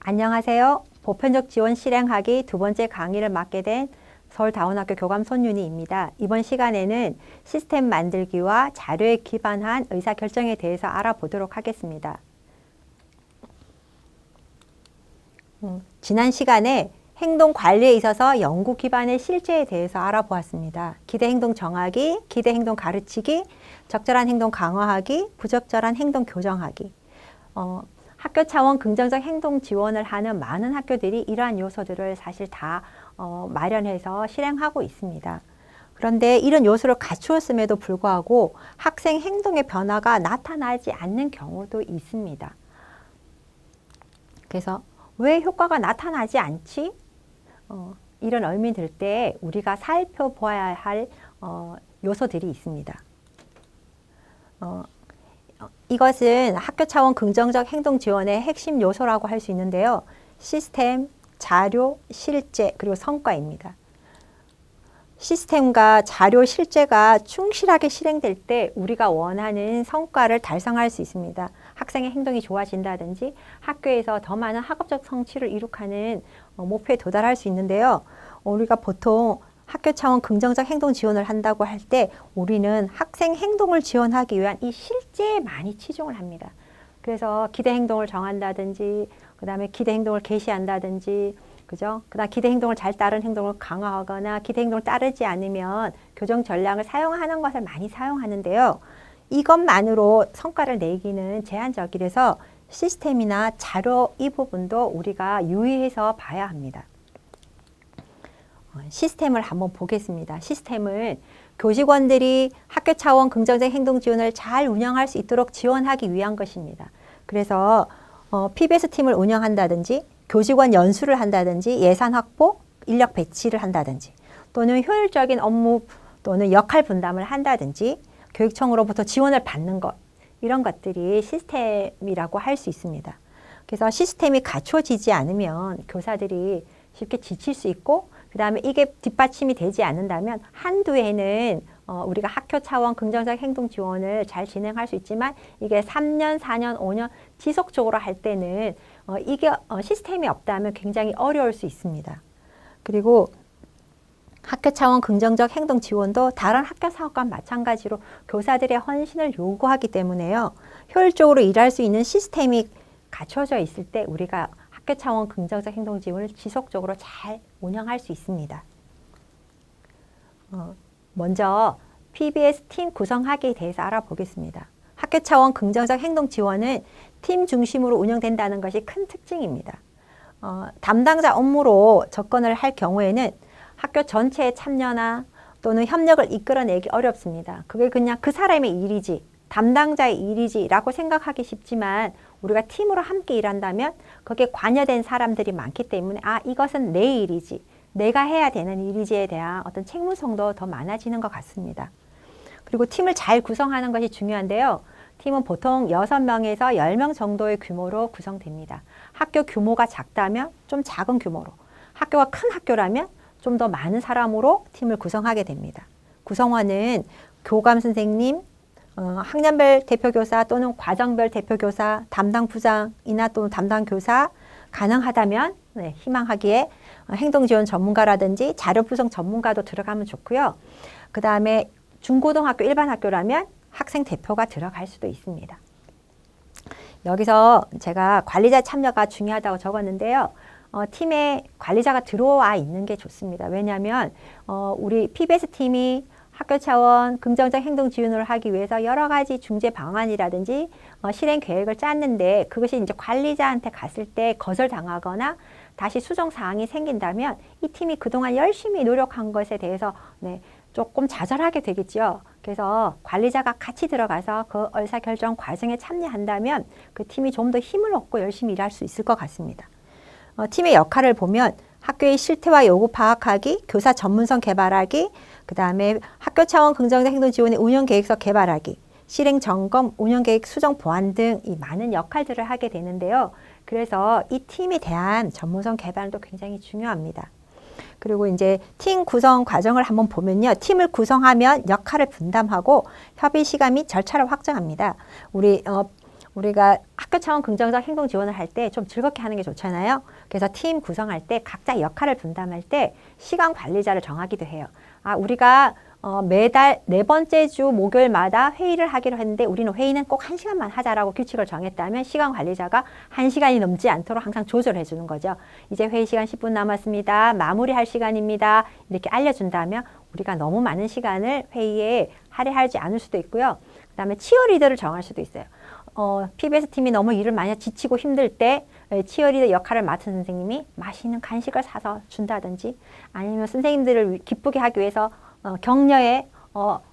안녕하세요. 보편적 지원 실행하기 두 번째 강의를 맡게 된 서울다원학교 교감 손윤희입니다. 이번 시간에는 시스템 만들기와 자료에 기반한 의사결정에 대해서 알아보도록 하겠습니다. 지난 시간에 행동 관리에 있어서 연구 기반의 실제에 대해서 알아보았습니다. 기대 행동 정하기, 기대 행동 가르치기, 적절한 행동 강화하기, 부적절한 행동 교정하기. 학교 차원 긍정적 행동 지원을 하는 많은 학교들이 이러한 요소들을 사실 다 마련해서 실행하고 있습니다. 그런데 이런 요소를 갖추었음에도 불구하고 학생 행동의 변화가 나타나지 않는 경우도 있습니다. 그래서 왜 효과가 나타나지 않지? 이런 의문이 들 때 우리가 살펴보아야 할 요소들이 있습니다. 이것은 학교 차원 긍정적 행동 지원의 핵심 요소라고 할 수 있는데요. 시스템, 자료, 실제, 그리고 성과입니다. 시스템과 자료, 실제가 충실하게 실행될 때 우리가 원하는 성과를 달성할 수 있습니다. 학생의 행동이 좋아진다든지 학교에서 더 많은 학업적 성취를 이룩하는 목표에 도달할 수 있는데요. 우리가 보통 학교 차원 긍정적 행동 지원을 한다고 할 때 우리는 학생 행동을 지원하기 위한 이 실제에 많이 치중을 합니다. 그래서 기대 행동을 정한다든지 그 다음에 기대 행동을 개시한다든지 그죠? 그다음 기대 행동을 잘 따른 행동을 강화하거나 기대 행동을 따르지 않으면 교정 전략을 사용하는 것을 많이 사용하는데요. 이것만으로 성과를 내기는 제한적이라서 시스템이나 자료 이 부분도 우리가 유의해서 봐야 합니다. 시스템을 한번 보겠습니다. 시스템은 교직원들이 학교 차원 긍정적 행동 지원을 잘 운영할 수 있도록 지원하기 위한 것입니다. 그래서 PBS 팀을 운영한다든지 교직원 연수를 한다든지 예산 확보, 인력 배치를 한다든지 또는 효율적인 업무 또는 역할 분담을 한다든지 교육청으로부터 지원을 받는 것 이런 것들이 시스템이라고 할 수 있습니다. 그래서 시스템이 갖춰지지 않으면 교사들이 쉽게 지칠 수 있고 그 다음에 이게 뒷받침이 되지 않는다면 한두 해는 우리가 학교 차원 긍정적 행동 지원을 잘 진행할 수 있지만 이게 3년, 4년, 5년 지속적으로 할 때는 이게 시스템이 없다면 굉장히 어려울 수 있습니다. 그리고 학교 차원 긍정적 행동 지원도 다른 학교 사업과 마찬가지로 교사들의 헌신을 요구하기 때문에요. 효율적으로 일할 수 있는 시스템이 갖춰져 있을 때 우리가 학교 차원 긍정적 행동 지원을 지속적으로 잘 운영할 수 있습니다. 먼저 PBS 팀 구성하기에 대해서 알아보겠습니다. 학교 차원 긍정적 행동 지원은 팀 중심으로 운영된다는 것이 큰 특징입니다. 담당자 업무로 접근을 할 경우에는 학교 전체의 참여나 또는 협력을 이끌어내기 어렵습니다. 그게 그냥 그 사람의 일이지, 담당자의 일이지라고 생각하기 쉽지만 우리가 팀으로 함께 일한다면 거기에 관여된 사람들이 많기 때문에 이것은 내 일이지, 내가 해야 되는 일이지에 대한 어떤 책무성도 더 많아지는 것 같습니다. 그리고 팀을 잘 구성하는 것이 중요한데요. 팀은 보통 6명에서 10명 정도의 규모로 구성됩니다. 학교 규모가 작다면 좀 작은 규모로, 학교가 큰 학교라면 좀 더 많은 사람으로 팀을 구성하게 됩니다. 구성원은 교감 선생님, 학년별 대표교사 또는 과정별 대표교사, 담당 부장이나 또는 담당 교사, 가능하다면 희망하기에 행동지원 전문가라든지 자료 구성 전문가도 들어가면 좋고요. 그 다음에 중고등학교 일반 학교라면 학생 대표가 들어갈 수도 있습니다. 여기서 제가 관리자 참여가 중요하다고 적었는데요. 팀에 관리자가 들어와 있는 게 좋습니다. 왜냐하면 우리 PBS 팀이 학교 차원 긍정적 행동 지원을 하기 위해서 여러 가지 중재 방안이라든지 실행 계획을 짰는데 그것이 이제 관리자한테 갔을 때 거절당하거나 다시 수정 사항이 생긴다면 이 팀이 그동안 열심히 노력한 것에 대해서 조금 좌절하게 되겠죠. 그래서 관리자가 같이 들어가서 그 의사결정 과정에 참여한다면 그 팀이 좀 더 힘을 얻고 열심히 일할 수 있을 것 같습니다. 팀의 역할을 보면 학교의 실태와 요구 파악하기, 교사 전문성 개발하기, 그 다음에 학교 차원 긍정적 행동 지원의 운영 계획서 개발하기, 실행 점검, 운영 계획 수정 보완 등 이 많은 역할들을 하게 되는데요. 그래서 이 팀에 대한 전문성 개발도 굉장히 중요합니다. 그리고 이제 팀 구성 과정을 한번 보면요. 팀을 구성하면 역할을 분담하고 협의 시간 및 절차를 확정합니다. 우리 우리가 학교 차원 긍정적 행동 지원을 할 때 좀 즐겁게 하는 게 좋잖아요. 그래서 팀 구성할 때 각자 역할을 분담할 때 시간 관리자를 정하기도 해요. 우리가 매달 4번째 주 목요일마다 회의를 하기로 했는데 우리는 회의는 꼭 1시간만 하자라고 규칙을 정했다면 시간 관리자가 1시간이 넘지 않도록 항상 조절해 주는 거죠. 이제 회의 시간 10분 남았습니다. 마무리할 시간입니다. 이렇게 알려준다면 우리가 너무 많은 시간을 회의에 할애하지 않을 수도 있고요. 그 다음에 치어리더를 정할 수도 있어요. PBS 팀이 너무 일을 많이 지치고 힘들 때 치어리더 역할을 맡은 선생님이 맛있는 간식을 사서 준다든지 아니면 선생님들을 기쁘게 하기 위해서 격려에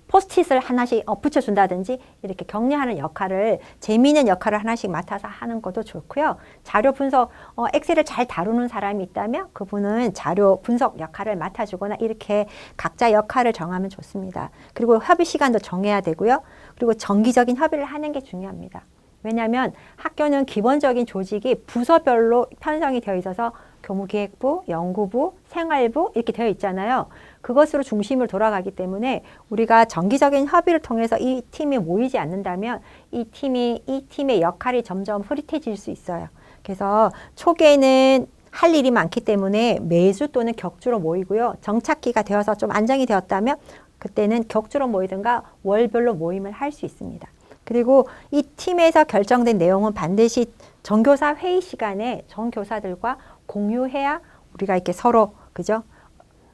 포스트잇을 하나씩 붙여준다든지 이렇게 격려하는 역할을 재미있는 역할을 하나씩 맡아서 하는 것도 좋고요. 자료 분석, 엑셀을 잘 다루는 사람이 있다면 그분은 자료 분석 역할을 맡아주거나 이렇게 각자 역할을 정하면 좋습니다. 그리고 협의 시간도 정해야 되고요. 그리고 정기적인 협의를 하는 게 중요합니다. 왜냐하면 학교는 기본적인 조직이 부서별로 편성이 되어 있어서 교무기획부, 연구부, 생활부 이렇게 되어 있잖아요. 그것으로 중심을 돌아가기 때문에 우리가 정기적인 협의를 통해서 이 팀이 모이지 않는다면 이 팀의 역할이 점점 흐릿해질 수 있어요. 그래서 초기에는 할 일이 많기 때문에 매주 또는 격주로 모이고요. 정착기가 되어서 좀 안정이 되었다면 그때는 격주로 모이든가 월별로 모임을 할 수 있습니다. 그리고 이 팀에서 결정된 내용은 반드시 전교사 회의 시간에 전 교사들과 공유해야 우리가 이렇게 서로 그죠?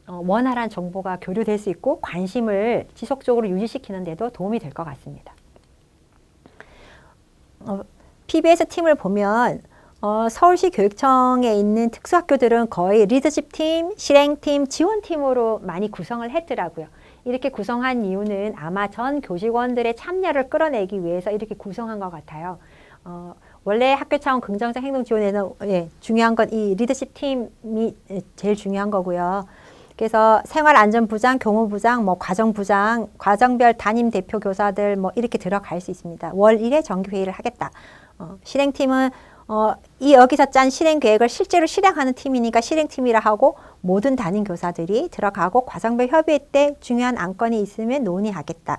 원활한 정보가 교류될 수 있고 관심을 지속적으로 유지시키는 데도 도움이 될 것 같습니다. PBS 팀을 보면 서울시 교육청에 있는 특수학교들은 거의 리더십 팀, 실행팀, 지원팀으로 많이 구성을 했더라고요. 이렇게 구성한 이유는 아마 전 교직원들의 참여를 끌어내기 위해서 이렇게 구성한 것 같아요. 원래 학교 차원 긍정적 행동 지원에는 중요한 건 이 리더십 팀이 제일 중요한 거고요. 그래서 생활안전부장, 교무부장, 과정부장, 과정별 담임 대표 교사들 이렇게 들어갈 수 있습니다. 월 1회 정기회의를 하겠다. 실행팀은 여기서 짠 실행계획을 실제로 실행하는 팀이니까 실행팀이라 하고 모든 담임 교사들이 들어가고 과정별 협의 때 중요한 안건이 있으면 논의하겠다.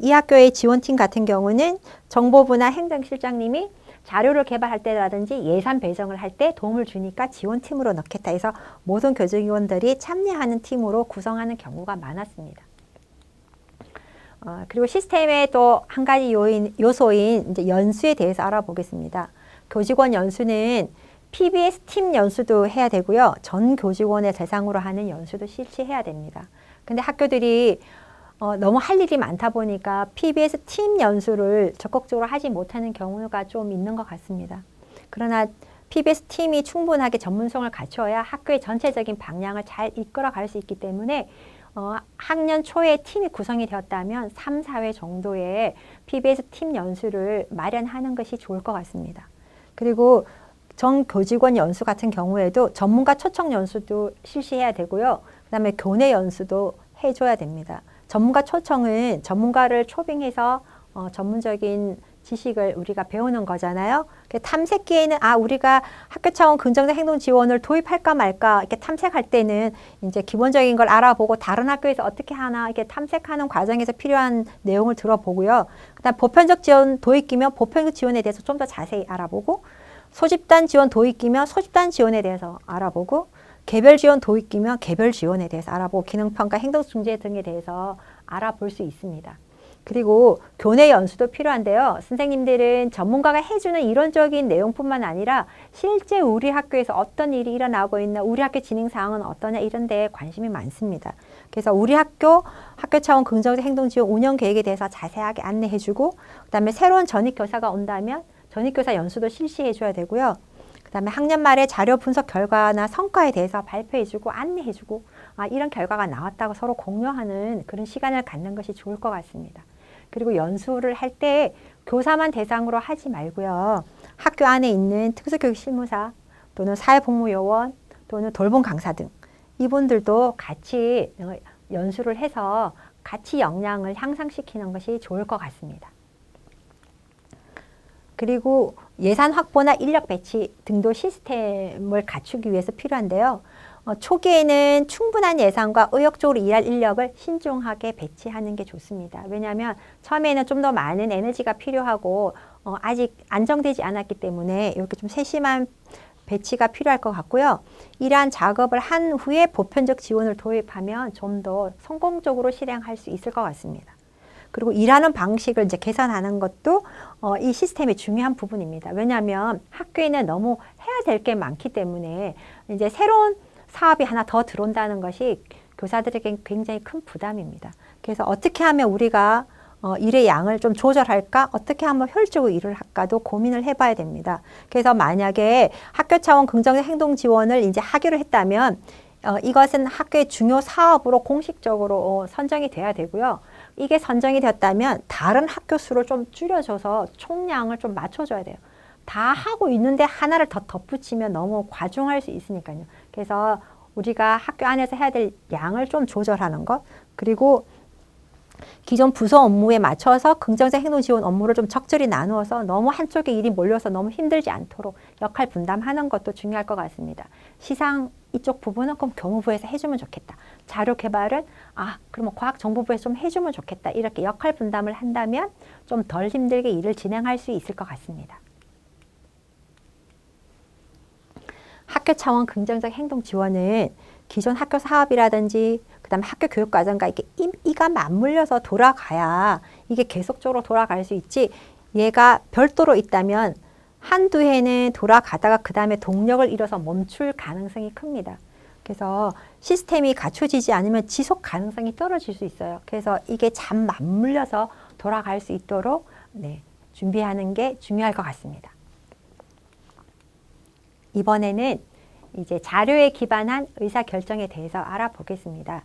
이 학교의 지원팀 같은 경우는 정보부나 행정실장님이 자료를 개발할 때라든지 예산 배정을 할 때 도움을 주니까 지원팀으로 넣겠다 해서 모든 교직원들이 참여하는 팀으로 구성하는 경우가 많았습니다. 그리고 시스템의 또 한 가지 요소인 이제 연수에 대해서 알아보겠습니다. 교직원 연수는 PBS 팀 연수도 해야 되고요. 전 교직원의 대상으로 하는 연수도 실시해야 됩니다. 근데 학교들이 너무 할 일이 많다 보니까 PBS 팀 연수를 적극적으로 하지 못하는 경우가 좀 있는 것 같습니다. 그러나 PBS 팀이 충분하게 전문성을 갖춰야 학교의 전체적인 방향을 잘 이끌어 갈 수 있기 때문에 학년 초에 팀이 구성이 되었다면 3, 4회 정도의 PBS 팀 연수를 마련하는 것이 좋을 것 같습니다. 그리고 전 교직원 연수 같은 경우에도 전문가 초청 연수도 실시해야 되고요. 그 다음에 교내 연수도 해줘야 됩니다. 전문가 초청은 전문가를 초빙해서 전문적인 지식을 우리가 배우는 거잖아요. 탐색기에는 우리가 학교 차원 긍정적 행동 지원을 도입할까 말까 이렇게 탐색할 때는 이제 기본적인 걸 알아보고 다른 학교에서 어떻게 하나 이렇게 탐색하는 과정에서 필요한 내용을 들어보고요. 그다음 보편적 지원 도입기면 보편적 지원에 대해서 좀 더 자세히 알아보고 소집단 지원 도입기면 소집단 지원에 대해서 알아보고 개별 지원 도입기면 개별 지원에 대해서 알아보고 기능평가, 행동중재 등에 대해서 알아볼 수 있습니다. 그리고 교내 연수도 필요한데요. 선생님들은 전문가가 해주는 이론적인 내용뿐만 아니라 실제 우리 학교에서 어떤 일이 일어나고 있나, 우리 학교 진행 사항은 어떠냐 이런 데에 관심이 많습니다. 그래서 우리 학교 차원 긍정적 행동 지원 운영 계획에 대해서 자세하게 안내해주고 그다음에 새로운 전입교사가 온다면 전입교사 연수도 실시해줘야 되고요. 그다음에 학년 말에 자료 분석 결과나 성과에 대해서 발표해주고 안내해주고 이런 결과가 나왔다고 서로 공유하는 그런 시간을 갖는 것이 좋을 것 같습니다. 그리고 연수를 할 때 교사만 대상으로 하지 말고요. 학교 안에 있는 특수교육 실무사 또는 사회복무요원 또는 돌봄 강사 등 이분들도 같이 연수를 해서 같이 역량을 향상시키는 것이 좋을 것 같습니다. 그리고 예산 확보나 인력 배치 등도 시스템을 갖추기 위해서 필요한데요. 초기에는 충분한 예산과 의욕적으로 일할 인력을 신중하게 배치하는 게 좋습니다. 왜냐하면 처음에는 좀 더 많은 에너지가 필요하고 아직 안정되지 않았기 때문에 이렇게 좀 세심한 배치가 필요할 것 같고요. 이러한 작업을 한 후에 보편적 지원을 도입하면 좀 더 성공적으로 실행할 수 있을 것 같습니다. 그리고 일하는 방식을 이제 개선하는 것도 이 시스템의 중요한 부분입니다. 왜냐하면 학교에는 너무 해야 될 게 많기 때문에 이제 새로운 사업이 하나 더 들어온다는 것이 교사들에게 굉장히 큰 부담입니다. 그래서 어떻게 하면 우리가 일의 양을 좀 조절할까? 어떻게 하면 효율적으로 일을 할까도 고민을 해봐야 됩니다. 그래서 만약에 학교 차원 긍정적 행동 지원을 이제 하기로 했다면 이것은 학교의 중요 사업으로 공식적으로 선정이 돼야 되고요. 이게 선정이 되었다면 다른 학교 수를 좀 줄여줘서 총량을 좀 맞춰줘야 돼요. 다 하고 있는데 하나를 더 덧붙이면 너무 과중할 수 있으니까요. 그래서 우리가 학교 안에서 해야 될 양을 좀 조절하는 것, 그리고 기존 부서 업무에 맞춰서 긍정적 행동 지원 업무를 좀 적절히 나누어서 너무 한쪽에 일이 몰려서 너무 힘들지 않도록 역할 분담하는 것도 중요할 것 같습니다. 시상 이쪽 부분은 그럼 교무부에서 해주면 좋겠다. 자료 개발은 그러면 과학정보부에서 좀 해주면 좋겠다. 이렇게 역할 분담을 한다면 좀 덜 힘들게 일을 진행할 수 있을 것 같습니다. 학교 차원 긍정적 행동 지원은 기존 학교 사업이라든지 그다음에 학교 교육 과정과 이렇게 이가 맞물려서 돌아가야 이게 계속적으로 돌아갈 수 있지, 얘가 별도로 있다면 한두 해는 돌아가다가 그 다음에 동력을 잃어서 멈출 가능성이 큽니다. 그래서 시스템이 갖춰지지 않으면 지속 가능성이 떨어질 수 있어요. 그래서 이게 잘 맞물려서 돌아갈 수 있도록 준비하는 게 중요할 것 같습니다. 이번에는 이제 자료에 기반한 의사결정에 대해서 알아보겠습니다.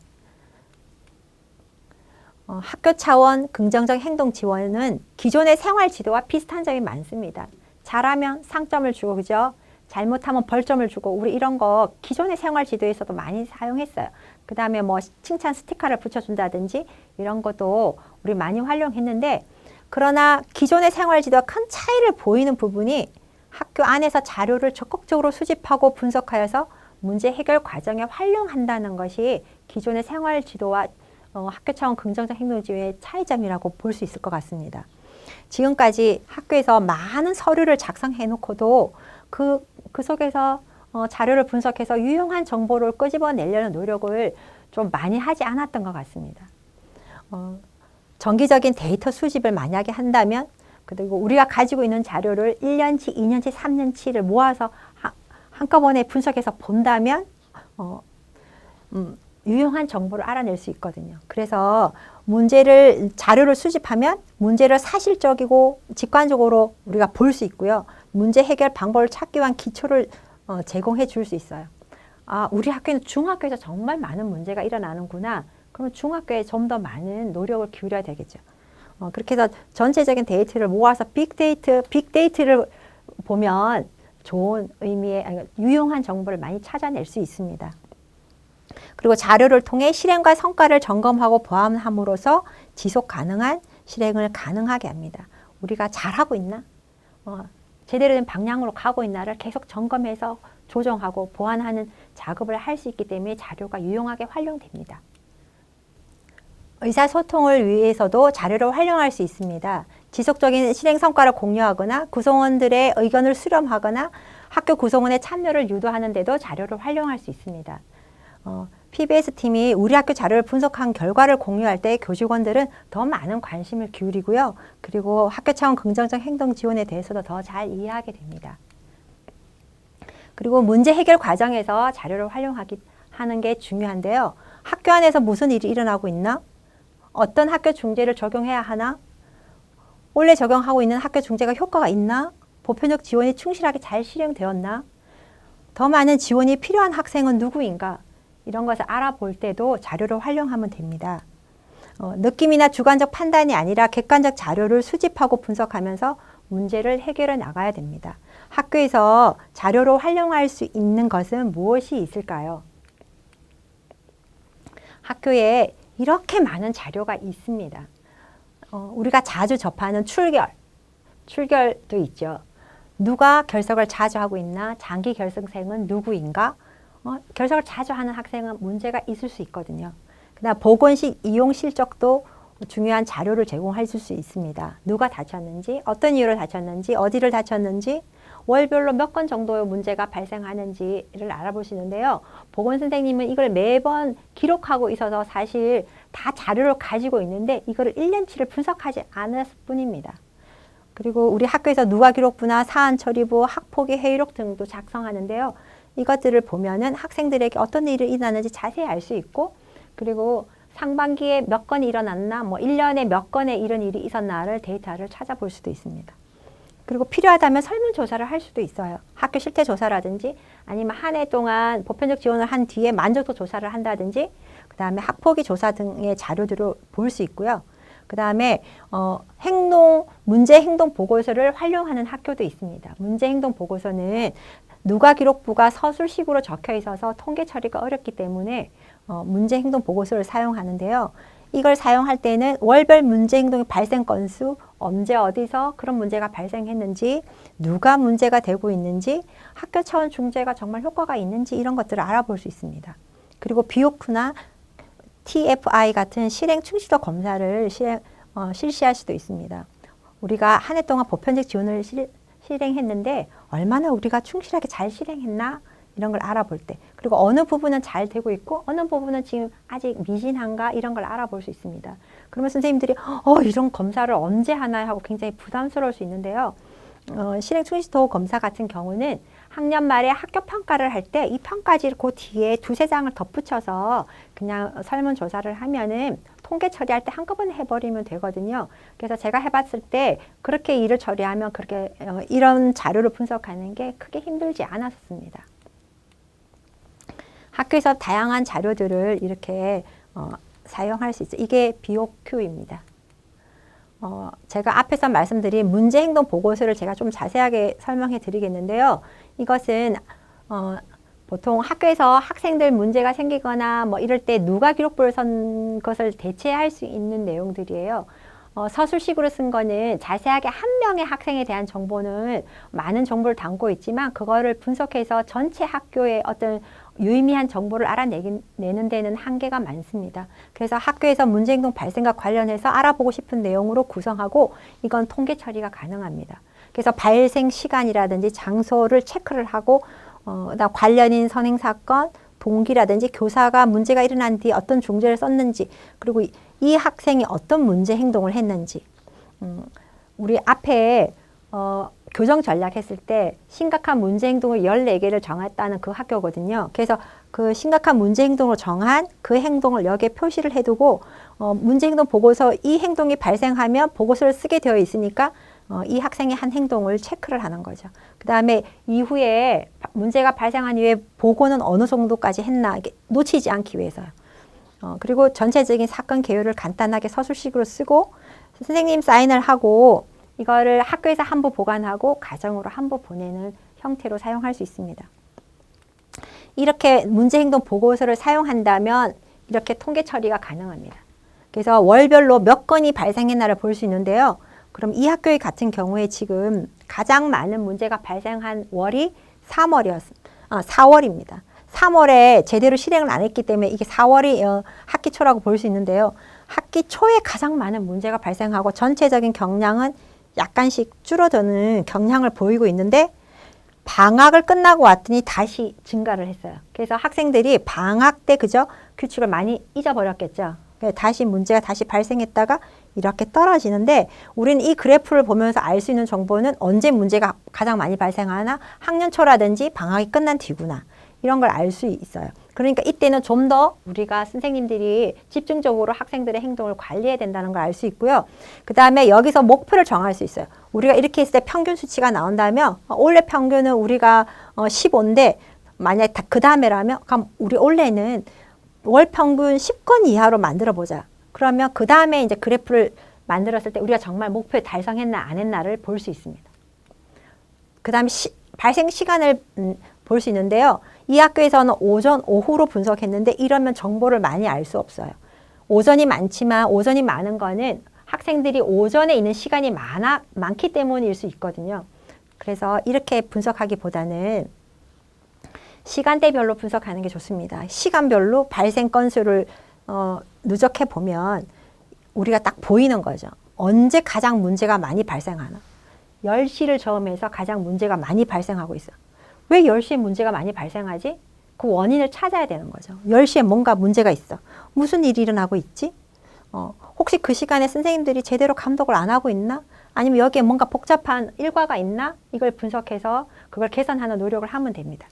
학교 차원 긍정적 행동 지원은 기존의 생활 지도와 비슷한 점이 많습니다. 잘하면 상점을 주고, 그죠? 잘못하면 벌점을 주고, 우리 이런 거 기존의 생활 지도에서도 많이 사용했어요. 그 다음에 뭐 칭찬 스티커를 붙여준다든지 이런 것도 우리 많이 활용했는데, 그러나 기존의 생활 지도와 큰 차이를 보이는 부분이 학교 안에서 자료를 적극적으로 수집하고 분석하여서 문제 해결 과정에 활용한다는 것이 기존의 생활 지도와 학교 차원 긍정적 행동 지원의 차이점이라고 볼 수 있을 것 같습니다. 지금까지 학교에서 많은 서류를 작성해 놓고도 그 속에서 자료를 분석해서 유용한 정보를 끄집어내려는 노력을 좀 많이 하지 않았던 것 같습니다. 정기적인 데이터 수집을 만약에 한다면, 그리고 우리가 가지고 있는 자료를 1년치, 2년치, 3년치를 모아서 한꺼번에 분석해서 본다면 유용한 정보를 알아낼 수 있거든요. 그래서 자료를 수집하면 문제를 사실적이고 직관적으로 우리가 볼 수 있고요. 문제 해결 방법을 찾기 위한 기초를 제공해 줄 수 있어요. 우리 학교는 중학교에서 정말 많은 문제가 일어나는구나. 그러면 중학교에 좀 더 많은 노력을 기울여야 되겠죠. 그렇게 해서 전체적인 데이터를 모아서 빅데이터를 보면 좋은 의미의 유용한 정보를 많이 찾아낼 수 있습니다. 그리고 자료를 통해 실행과 성과를 점검하고 보완함으로써 지속 가능한 실행을 가능하게 합니다. 우리가 잘하고 있나? 제대로 된 방향으로 가고 있나를 계속 점검해서 조정하고 보완하는 작업을 할 수 있기 때문에 자료가 유용하게 활용됩니다. 의사소통을 위해서도 자료를 활용할 수 있습니다. 지속적인 실행 성과를 공유하거나 구성원들의 의견을 수렴하거나 학교 구성원의 참여를 유도하는 데도 자료를 활용할 수 있습니다. PBS팀이 우리 학교 자료를 분석한 결과를 공유할 때 교직원들은 더 많은 관심을 기울이고요. 그리고 학교 차원 긍정적 행동 지원에 대해서도 더 잘 이해하게 됩니다. 그리고 문제 해결 과정에서 자료를 하는 게 중요한데요. 학교 안에서 무슨 일이 일어나고 있나? 어떤 학교 중재를 적용해야 하나? 원래 적용하고 있는 학교 중재가 효과가 있나? 보편적 지원이 충실하게 잘 실행되었나? 더 많은 지원이 필요한 학생은 누구인가? 이런 것을 알아볼 때도 자료를 활용하면 됩니다. 느낌이나 주관적 판단이 아니라 객관적 자료를 수집하고 분석하면서 문제를 해결해 나가야 됩니다. 학교에서 자료로 활용할 수 있는 것은 무엇이 있을까요? 학교에 이렇게 많은 자료가 있습니다. 우리가 자주 접하는 출결도 있죠. 누가 결석을 자주 하고 있나? 장기 결석생은 누구인가? 결석을 자주 하는 학생은 문제가 있을 수 있거든요. 그다음 보건식 이용 실적도 중요한 자료를 제공해 줄 수 있습니다. 누가 다쳤는지, 어떤 이유로 다쳤는지, 어디를 다쳤는지, 월별로 몇 건 정도의 문제가 발생하는지를 알아볼 수 있는데요. 보건 선생님은 이걸 매번 기록하고 있어서 사실 다 자료를 가지고 있는데 이거를 1년치를 분석하지 않았을 뿐입니다. 그리고 우리 학교에서 누가기록부나 사안처리부, 학폭위 회의록 등도 작성하는데요. 이것들을 보면은 학생들에게 어떤 일이 일어나는지 자세히 알 수 있고, 그리고 상반기에 몇 건이 일어났나, 뭐 1년에 몇 건의 이런 일이 있었나를 데이터를 찾아볼 수도 있습니다. 그리고 필요하다면 설문조사를 할 수도 있어요. 학교 실태조사라든지 아니면 한 해 동안 보편적 지원을 한 뒤에 만족도 조사를 한다든지, 그 다음에 학폭위 조사 등의 자료들을 볼 수 있고요. 그 다음에 문제 행동 보고서를 활용하는 학교도 있습니다. 문제 행동 보고서는 누가기록부가 서술식으로 적혀 있어서 통계 처리가 어렵기 때문에 문제 행동 보고서를 사용하는데요. 이걸 사용할 때는 월별 문제 행동의 발생 건수, 언제 어디서 그런 문제가 발생했는지, 누가 문제가 되고 있는지, 학교 차원 중재가 정말 효과가 있는지 이런 것들을 알아볼 수 있습니다. 그리고 비오크나 TFI 같은 실행 충실도 검사를 실시할 수도 있습니다. 우리가 한 해 동안 보편적 지원을 실행했는데 얼마나 우리가 충실하게 잘 실행했나 이런 걸 알아볼 때, 그리고 어느 부분은 잘 되고 있고 어느 부분은 지금 아직 미진한가 이런 걸 알아볼 수 있습니다. 그러면 선생님들이 이런 검사를 언제 하나 하고 굉장히 부담스러울 수 있는데요. 실행 충실도 검사 같은 경우는 학년 말에 학교 평가를 할 때 이 평가지를 그 뒤에 두세 장을 덧붙여서 그냥 설문조사를 하면은 통계 처리할 때 한꺼번에 해버리면 되거든요. 그래서 제가 해봤을 때 그렇게 일을 처리하면 그렇게 이런 자료를 분석하는 게 크게 힘들지 않았습니다. 학교에서 다양한 자료들을 이렇게 사용할 수 있어요. 이게 BOQ입니다. 제가 앞에서 말씀드린 문제 행동 보고서를 제가 좀 자세하게 설명해 드리겠는데요. 이것은 보통 학교에서 학생들 문제가 생기거나 뭐 이럴 때 누가기록부를 쓴 것을 대체할 수 있는 내용들이에요. 서술식으로 쓴 거는 자세하게 한 명의 학생에 대한 정보는 많은 정보를 담고 있지만 그거를 분석해서 전체 학교의 어떤 유의미한 정보를 알아내는 데는 한계가 많습니다. 그래서 학교에서 문제행동 발생과 관련해서 알아보고 싶은 내용으로 구성하고 이건 통계 처리가 가능합니다. 그래서 발생 시간이라든지 장소를 체크를 하고 그다음 관련인 선행사건, 동기라든지 교사가 문제가 일어난 뒤 어떤 중재를 썼는지, 그리고 이 학생이 어떤 문제 행동을 했는지. 우리 앞에 교정 전략 했을 때 심각한 문제 행동을 14개를 정했다는 그 학교거든요. 그래서 그 심각한 문제 행동을 정한 그 행동을 여기에 표시를 해두고 문제 행동 보고서 이 행동이 발생하면 보고서를 쓰게 되어 있으니까 이 학생의 한 행동을 체크를 하는 거죠. 그 다음에 이후에 문제가 발생한 이후에 보고는 어느 정도까지 했나 이게 놓치지 않기 위해서요. 그리고 전체적인 사건 개요를 간단하게 서술식으로 쓰고 선생님 사인을 하고 이거를 학교에서 한 부 보관하고 가정으로 한 부 보내는 형태로 사용할 수 있습니다. 이렇게 문제행동 보고서를 사용한다면 이렇게 통계 처리가 가능합니다. 그래서 월별로 몇 건이 발생했나를 볼 수 있는데요. 그럼 이 학교 같은 경우에 지금 가장 많은 문제가 발생한 월이 4월입니다. 3월에 제대로 실행을 안 했기 때문에 이게 4월이 학기 초라고 볼 수 있는데요. 학기 초에 가장 많은 문제가 발생하고 전체적인 경량은 약간씩 줄어드는 경향을 보이고 있는데 방학을 끝나고 왔더니 다시 증가를 했어요. 그래서 학생들이 방학 때 그저 규칙을 많이 잊어버렸겠죠. 다시 문제가 다시 발생했다가 이렇게 떨어지는데 우리는 이 그래프를 보면서 알 수 있는 정보는 언제 문제가 가장 많이 발생하나 학년 초라든지 방학이 끝난 뒤구나 이런 걸 알 수 있어요. 그러니까 이때는 좀 더 우리가 선생님들이 집중적으로 학생들의 행동을 관리해야 된다는 걸 알 수 있고요. 그 다음에 여기서 목표를 정할 수 있어요. 우리가 이렇게 했을 때 평균 수치가 나온다면 올해 평균은 우리가 15인데 만약에 그 다음에라면 그럼 우리 올해는 월 평균 10건 이하로 만들어 보자. 그러면 그 다음에 이제 그래프를 만들었을 때 우리가 정말 목표에 달성했나 안 했나를 볼 수 있습니다. 그 다음에 발생 시간을 볼 수 있는데요. 이 학교에서는 오전, 오후로 분석했는데 이러면 정보를 많이 알 수 없어요. 오전이 많지만 오전이 많은 거는 학생들이 오전에 있는 시간이 많기 때문일 수 있거든요. 그래서 이렇게 분석하기보다는 시간대별로 분석하는 게 좋습니다. 시간별로 발생 건수를 누적해 보면 우리가 딱 보이는 거죠. 언제 가장 문제가 많이 발생하나. 10시를 저음해서 가장 문제가 많이 발생하고 있어. 왜 10시에 문제가 많이 발생하지? 그 원인을 찾아야 되는 거죠. 10시에 뭔가 문제가 있어. 무슨 일이 일어나고 있지? 혹시 그 시간에 선생님들이 제대로 감독을 안 하고 있나? 아니면 여기에 뭔가 복잡한 일과가 있나? 이걸 분석해서 그걸 개선하는 노력을 하면 됩니다.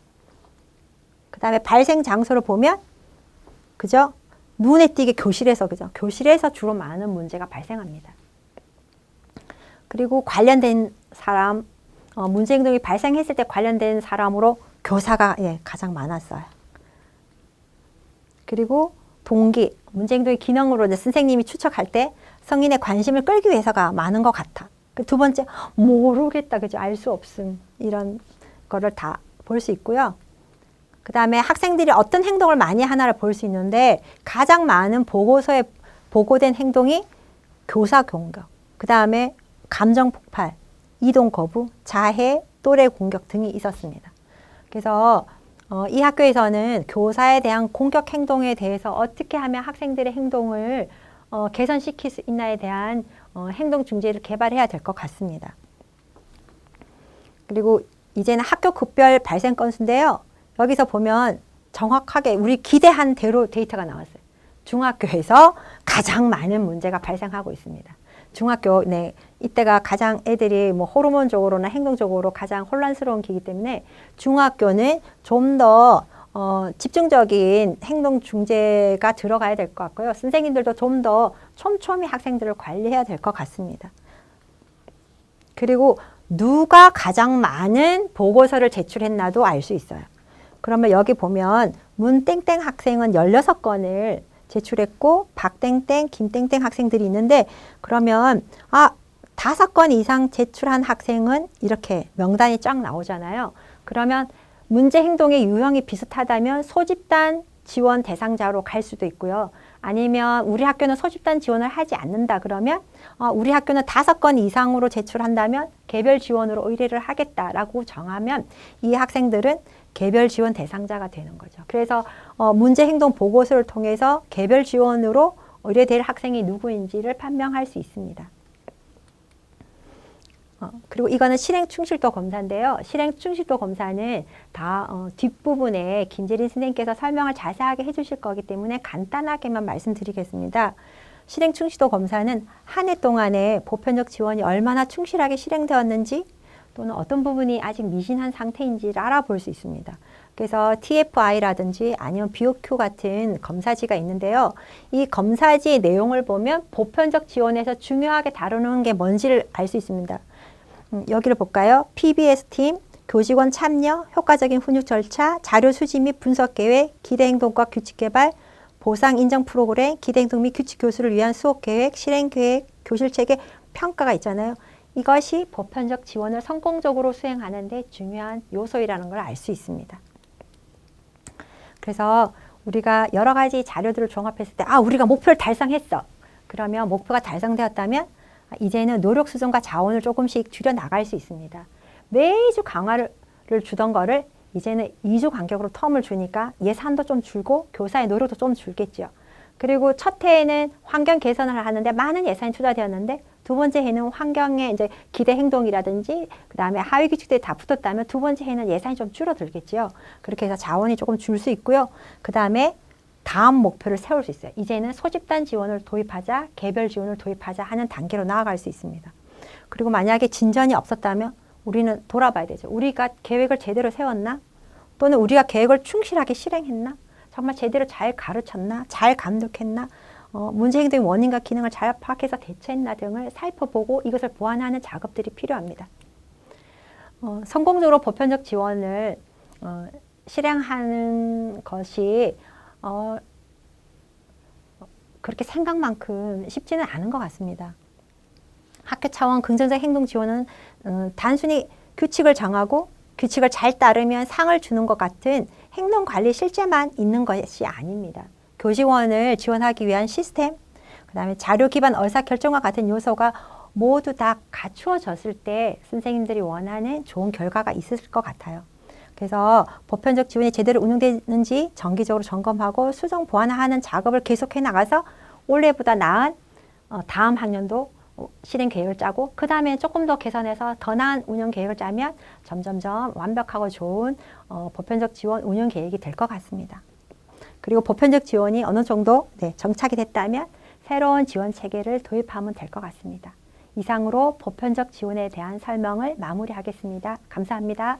그 다음에 발생 장소를 보면, 그죠? 눈에 띄게 교실에서, 그죠? 교실에서 주로 많은 문제가 발생합니다. 그리고 관련된 사람, 문제 행동이 발생했을 때 관련된 사람으로 교사가 가장 많았어요. 그리고 동기, 문제 행동의 기능으로 이제 선생님이 추측할 때 성인의 관심을 끌기 위해서가 많은 것 같아. 두 번째, 모르겠다, 그죠? 알 수 없음. 이런 거를 다 볼 수 있고요. 그 다음에 학생들이 어떤 행동을 많이 하나를 볼 수 있는데 가장 많은 보고서에 보고된 행동이 교사 공격, 그 다음에 감정 폭발, 이동 거부, 자해, 또래 공격 등이 있었습니다. 그래서 이 학교에서는 교사에 대한 공격 행동에 대해서 어떻게 하면 학생들의 행동을 개선시킬 수 있나에 대한 행동 중재를 개발해야 될 것 같습니다. 그리고 이제는 학교 급별 발생 건수인데요. 여기서 보면 정확하게 우리 기대한 대로 데이터가 나왔어요. 중학교에서 가장 많은 문제가 발생하고 있습니다. 중학교, 이때가 가장 애들이 뭐 호르몬적으로나 행동적으로 가장 혼란스러운 기기 때문에 중학교는 좀 더 집중적인 행동 중재가 들어가야 될 것 같고요. 선생님들도 좀 더 촘촘히 학생들을 관리해야 될 것 같습니다. 그리고 누가 가장 많은 보고서를 제출했나도 알 수 있어요. 그러면 여기 보면 문땡땡 학생은 16건을 제출했고 박땡땡, 김땡땡 학생들이 있는데 그러면 5건 이상 제출한 학생은 이렇게 명단이 쫙 나오잖아요. 그러면 문제 행동의 유형이 비슷하다면 소집단 지원 대상자로 갈 수도 있고요. 아니면 우리 학교는 소집단 지원을 하지 않는다 그러면 우리 학교는 5건 이상으로 제출한다면 개별 지원으로 의뢰를 하겠다라고 정하면 이 학생들은 개별 지원 대상자가 되는 거죠. 그래서 문제 행동 보고서를 통해서 개별 지원으로 의뢰될 학생이 누구인지를 판명할 수 있습니다. 그리고 이거는 실행 충실도 검사인데요. 실행 충실도 검사는 다 뒷부분에 김재린 선생님께서 설명을 자세하게 해주실 거기 때문에 간단하게만 말씀드리겠습니다. 실행 충실도 검사는 한 해 동안에 보편적 지원이 얼마나 충실하게 실행되었는지 또는 어떤 부분이 아직 미진한 상태인지를 알아볼 수 있습니다. 그래서 TFI라든지 아니면 BOQ 같은 검사지가 있는데요. 이 검사지의 내용을 보면 보편적 지원에서 중요하게 다루는 게 뭔지를 알 수 있습니다. 여기를 볼까요? PBS팀, 교직원 참여, 효과적인 훈육 절차, 자료 수집 및 분석 계획, 기대 행동과 규칙 개발, 보상 인정 프로그램, 기대 행동 및 규칙 교수를 위한 수업 계획, 실행 계획, 교실 체계, 평가가 있잖아요. 이것이 보편적 지원을 성공적으로 수행하는 데 중요한 요소이라는 걸 알 수 있습니다. 그래서 우리가 여러 가지 자료들을 종합했을 때 우리가 목표를 달성했어. 그러면 목표가 달성되었다면 이제는 노력 수준과 자원을 조금씩 줄여 나갈 수 있습니다. 매주 강화를 주던 거를 이제는 2주 간격으로 텀을 주니까 예산도 좀 줄고 교사의 노력도 좀 줄겠죠. 그리고 첫 해에는 환경 개선을 하는데 많은 예산이 투자되었는데 두 번째 해는 환경에 이제 기대 행동이라든지 그 다음에 하위 규칙들이 다 붙었다면 두 번째 해는 예산이 좀 줄어들겠죠. 그렇게 해서 자원이 조금 줄 수 있고요. 그 다음에 다음 목표를 세울 수 있어요. 이제는 소집단 지원을 도입하자, 개별 지원을 도입하자 하는 단계로 나아갈 수 있습니다. 그리고 만약에 진전이 없었다면 우리는 돌아봐야 되죠. 우리가 계획을 제대로 세웠나? 또는 우리가 계획을 충실하게 실행했나? 정말 제대로 잘 가르쳤나? 잘 감독했나? 문제 행동의 원인과 기능을 잘 파악해서 대처했나 등을 살펴보고 이것을 보완하는 작업들이 필요합니다. 성공적으로 보편적 지원을 실행하는 것이 그렇게 생각만큼 쉽지는 않은 것 같습니다. 학교 차원 긍정적 행동 지원은 단순히 규칙을 정하고 규칙을 잘 따르면 상을 주는 것 같은 행동 관리 실제만 있는 것이 아닙니다. 교직원을 지원하기 위한 시스템, 그 다음에 자료 기반 의사결정과 같은 요소가 모두 다 갖추어졌을 때 선생님들이 원하는 좋은 결과가 있을 것 같아요. 그래서 보편적 지원이 제대로 운영되는지 정기적으로 점검하고 수정 보완하는 작업을 계속해 나가서 올해보다 나은 다음 학년도 실행 계획을 짜고 그 다음에 조금 더 개선해서 더 나은 운영 계획을 짜면 점점점 완벽하고 좋은 보편적 지원 운영 계획이 될 것 같습니다. 그리고 보편적 지원이 어느 정도 정착이 됐다면 새로운 지원 체계를 도입하면 될 것 같습니다. 이상으로 보편적 지원에 대한 설명을 마무리하겠습니다. 감사합니다.